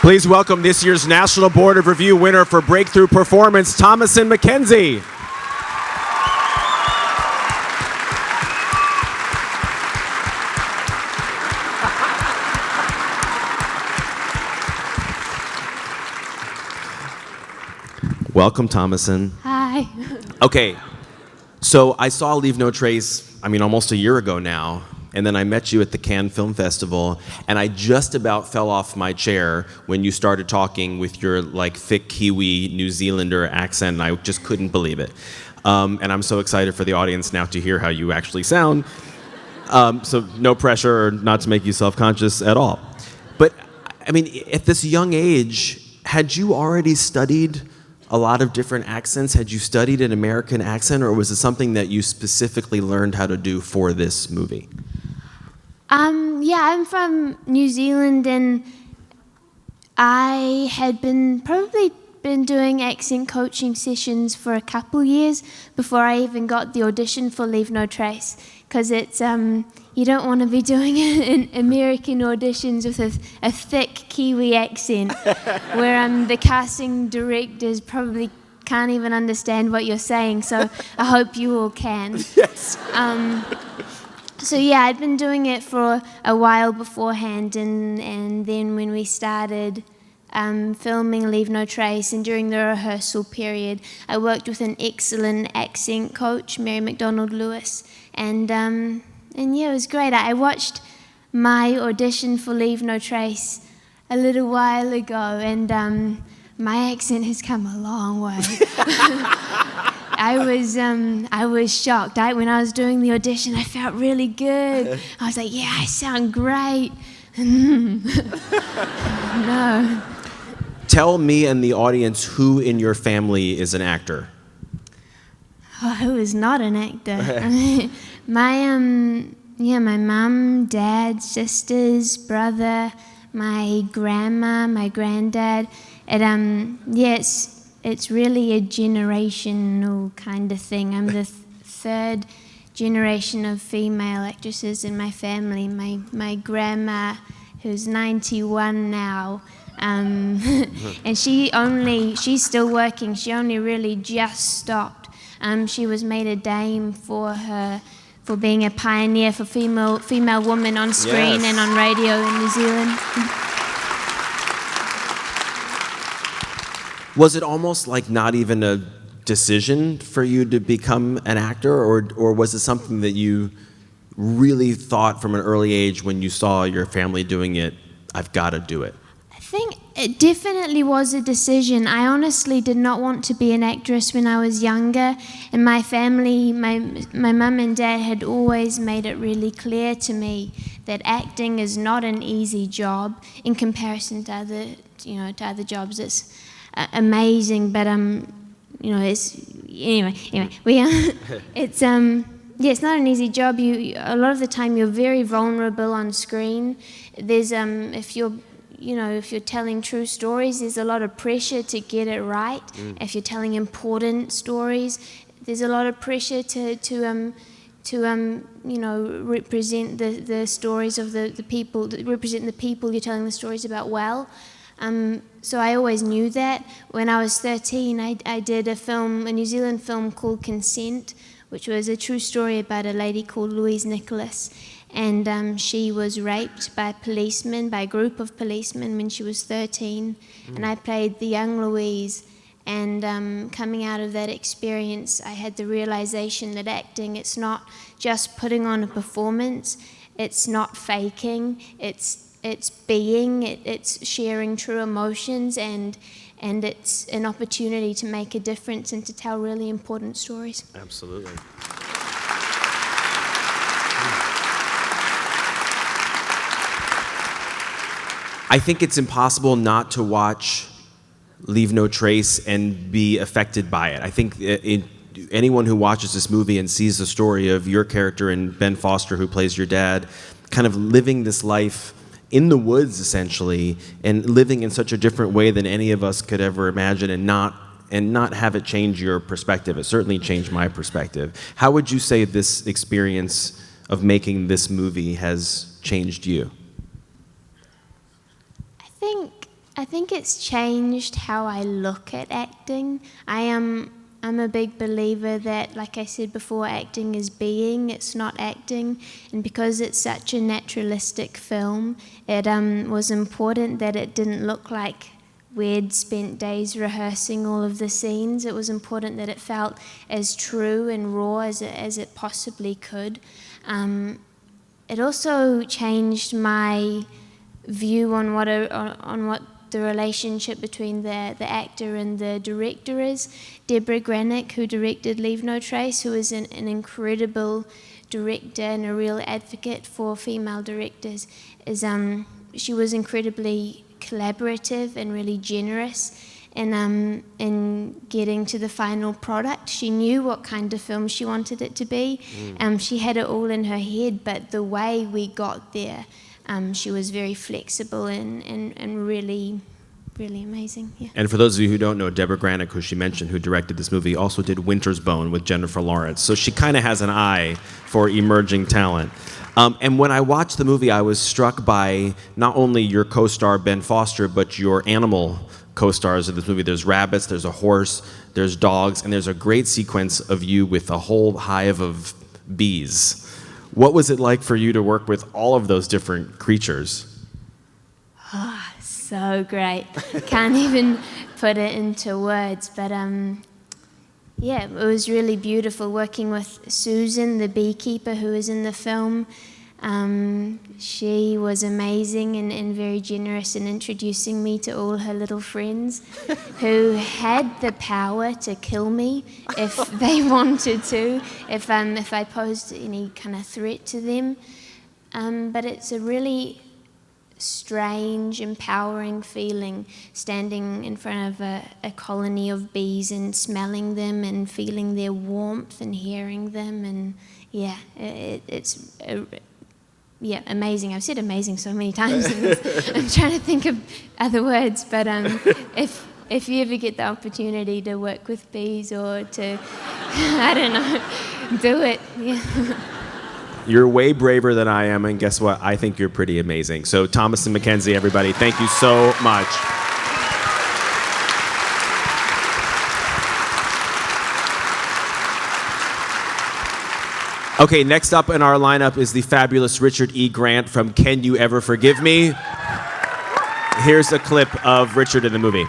Please welcome this year's National Board of Review winner for Breakthrough Performance, Thomasin McKenzie. Welcome, Thomasin. Hi. Okay, so I saw Leave No Trace, almost a year ago now, and then I met you at the Cannes Film Festival, and I just about fell off my chair when you started talking with your thick Kiwi New Zealander accent, and I just couldn't believe it. And I'm so excited for the audience now to hear how you actually sound. So no pressure, or not to make you self-conscious at all. But, at this young age, had you already studied a lot of different accents? Had you studied an American accent, or was it something that you specifically learned how to do for this movie? Yeah, I'm from New Zealand, and I had probably been doing accent coaching sessions for a couple years before I even got the audition for Leave No Trace, because it's you don't want to be doing American auditions with a thick Kiwi accent where the casting directors probably can't even understand what you're saying, so I hope you all can. Yes. So yeah, I'd been doing it for a while beforehand, and then when we started filming Leave No Trace, and during the rehearsal period, I worked with an excellent accent coach, Mary McDonald-Lewis, and yeah, it was great. I watched my audition for Leave No Trace a little while ago, and my accent has come a long way. I was shocked. When I was doing the audition, I felt really good. I was like, yeah, I sound great. No. Tell me and the audience who in your family is an actor. Oh, who is not an actor? My mum, dad, sisters, brother, my grandma, my granddad. It's really a generational kind of thing. I'm the third generation of female actresses in my family. My grandma, who's 91 now, and she's still working. She only really just stopped. She was made a dame for being a pioneer for female women on screen and on radio in New Zealand. Was it almost like not even a decision for you to become an actor, or was it something that you really thought from an early age when you saw your family doing it, I've got to do it? I think it definitely was a decision. I honestly did not want to be an actress when I was younger, and my family, my mum and dad had always made it really clear to me that acting is not an easy job in comparison to other jobs. It's amazing, but it's it's not an easy job. A lot of the time you're very vulnerable on screen. There's if you're telling true stories, there's a lot of pressure to get it right. If you're telling important stories, there's a lot of pressure to represent the stories of the people, represent the people you're telling the stories about well. So I always knew that. When I was 13, I did a New Zealand film called Consent, which was a true story about a lady called Louise Nicholas. And she was raped by a group of policemen when she was 13. And I played the young Louise. And coming out of that experience, I had the realization that acting, it's not just putting on a performance, it's not faking, it's being, it's sharing true emotions, and it's an opportunity to make a difference and to tell really important stories. Absolutely. I think it's impossible not to watch Leave No Trace and be affected by it. I think anyone who watches this movie and sees the story of your character and Ben Foster, who plays your dad, kind of living this life in the woods, essentially, and living in such a different way than any of us could ever imagine, and not have it change your perspective. It certainly changed my perspective. How would you say this experience of making this movie has changed you? I think I think it's changed how I look at acting. I'm a big believer that, like I said before, acting is being, it's not acting. And because it's such a naturalistic film, it was important that it didn't look like we'd spent days rehearsing all of the scenes. It was important that it felt as true and raw as it possibly could. It also changed my view on what the relationship between the actor and the director is. Deborah Granick, who directed Leave No Trace, who is an incredible director and a real advocate for female directors, she was incredibly collaborative and really generous in getting to the final product. She knew what kind of film she wanted it to be. She had it all in her head, but the way we got there, she was very flexible and really, really amazing. Yeah. And for those of you who don't know, Deborah Granick, who she mentioned, who directed this movie, also did Winter's Bone with Jennifer Lawrence. So she kind of has an eye for emerging talent. And when I watched the movie, I was struck by not only your co-star, Ben Foster, but your animal co-stars of this movie. There's rabbits, there's a horse, there's dogs, and there's a great sequence of you with a whole hive of bees. What was it like for you to work with all of those different creatures? Oh, so great. Can't even put it into words, but yeah, it was really beautiful working with Susan, the beekeeper who is in the film. She was amazing and very generous in introducing me to all her little friends who had the power to kill me if they wanted to, if I posed any kind of threat to them. But it's a really strange, empowering feeling standing in front of a colony of bees and smelling them and feeling their warmth and hearing them, and yeah, it's amazing. I've said amazing so many times. I'm trying to think of other words, but if you ever get the opportunity to work with bees or to, I don't know, do it. Yeah. You're way braver than I am, and guess what? I think you're pretty amazing. So Thomasin McKenzie, everybody, thank you so much. Okay, next up in our lineup is the fabulous Richard E. Grant from Can You Ever Forgive Me? Here's a clip of Richard in the movie.